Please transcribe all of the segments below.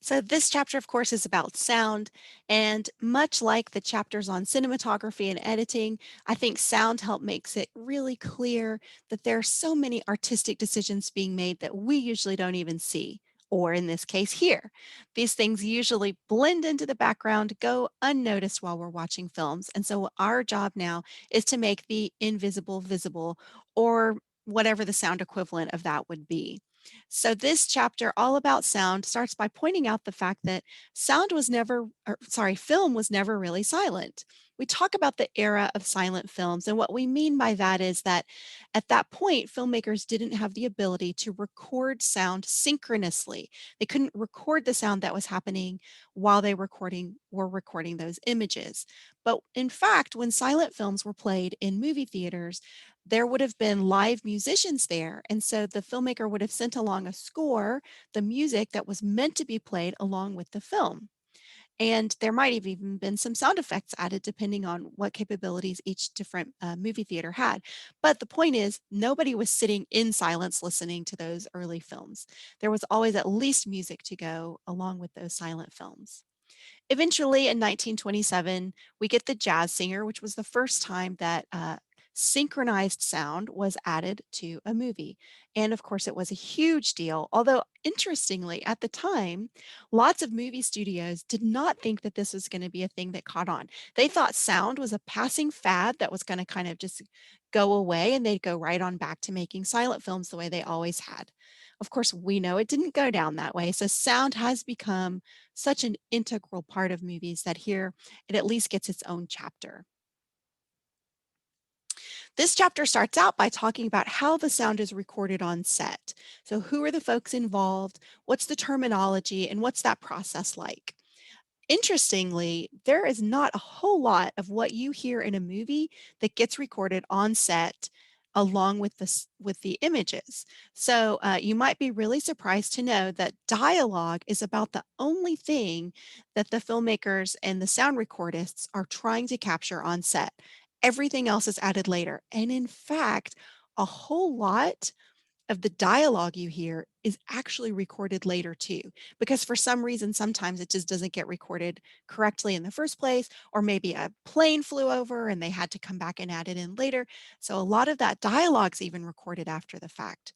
So this chapter, of course, is about sound, and much like the chapters on cinematography and editing, I think sound help makes it really clear that there are so many artistic decisions being made that we usually don't even see, or in this case, hear. These things usually blend into the background, go unnoticed while we're watching films, and so our job now is to make the invisible visible, or whatever the sound equivalent of that would be. So this chapter, all about sound, starts by pointing out the fact that film was never really silent. We talk about the era of silent films, and what we mean by that is that at that point, filmmakers didn't have the ability to record sound synchronously. They couldn't record the sound that was happening while they were recording those images. But in fact, when silent films were played in movie theaters, there would have been live musicians there. And so the filmmaker would have sent along a score, the music that was meant to be played along with the film. And there might have even been some sound effects added depending on what capabilities each different movie theater had. But the point is, nobody was sitting in silence listening to those early films. There was always at least music to go along with those silent films. Eventually, in 1927, we get the jazz singer, which was the first time that synchronized sound was added to a movie. And of course, it was a huge deal. Although, interestingly, at the time, lots of movie studios did not think that this was going to be a thing that caught on. They thought sound was a passing fad that was going to kind of just go away and they'd go right on back to making silent films the way they always had. Of course, we know it didn't go down that way. So, sound has become such an integral part of movies that here it at least gets its own chapter. This chapter starts out by talking about how the sound is recorded on set. So, who are the folks involved? What's the terminology? And what's that process like? Interestingly, there is not a whole lot of what you hear in a movie that gets recorded on set along with with the images. So you might be really surprised to know that dialogue is about the only thing that the filmmakers and the sound recordists are trying to capture on set. Everything else is added later. And in fact, a whole lot of the dialogue you hear is actually recorded later too, because for some reason, sometimes it just doesn't get recorded correctly in the first place, or maybe a plane flew over and they had to come back and add it in later. So a lot of that dialogue's even recorded after the fact.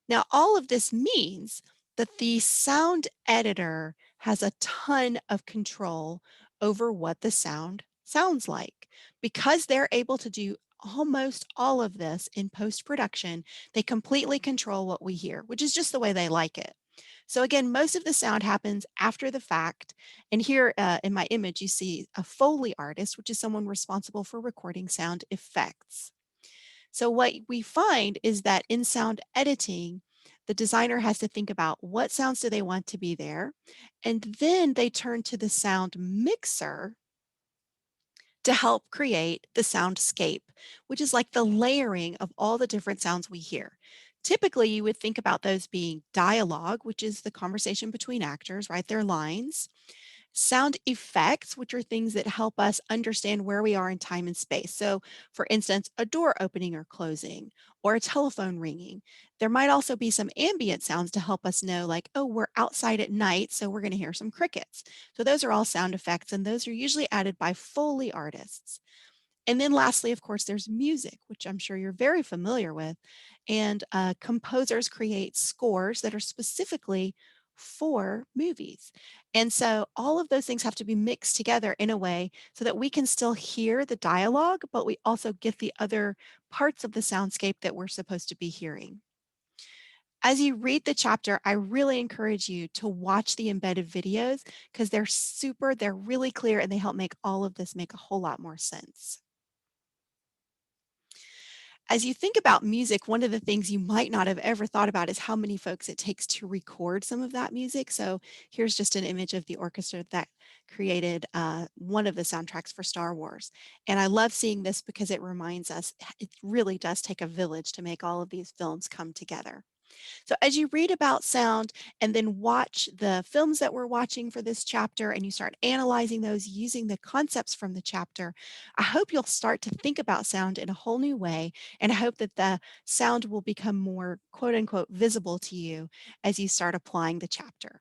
Now, all of this means that the sound editor has a ton of control over what the sound sounds like. Because they're able to do almost all of this in post production, they completely control what we hear, which is just the way they like it. So, again, most of the sound happens after the fact. And here in my image, you see a Foley artist, which is someone responsible for recording sound effects. So what we find is that in sound editing, the designer has to think about what sounds do they want to be there, and then they turn to the sound mixer to help create the soundscape, which is like the layering of all the different sounds we hear. Typically, you would think about those being dialogue, which is the conversation between actors, right? Their lines. Sound effects, which are things that help us understand where we are in time and space. So, for instance, a door opening or closing, or a telephone ringing. There might also be some ambient sounds to help us know, like, oh, we're outside at night, so we're going to hear some crickets. So, those are all sound effects, and those are usually added by Foley artists. And then lastly, of course, there's music, which I'm sure you're very familiar with. And composers create scores that are specifically for movies. And so all of those things have to be mixed together in a way so that we can still hear the dialogue, but we also get the other parts of the soundscape that we're supposed to be hearing. As you read the chapter, I really encourage you to watch the embedded videos because they're really clear, and they help make all of this make a whole lot more sense. As you think about music, one of the things you might not have ever thought about is how many folks it takes to record some of that music. So here's just an image of the orchestra that created one of the soundtracks for Star Wars. And I love seeing this because it reminds us it really does take a village to make all of these films come together. So as you read about sound and then watch the films that we're watching for this chapter and you start analyzing those using the concepts from the chapter, I hope you'll start to think about sound in a whole new way. And I hope that the sound will become more quote unquote visible to you as you start applying the chapter.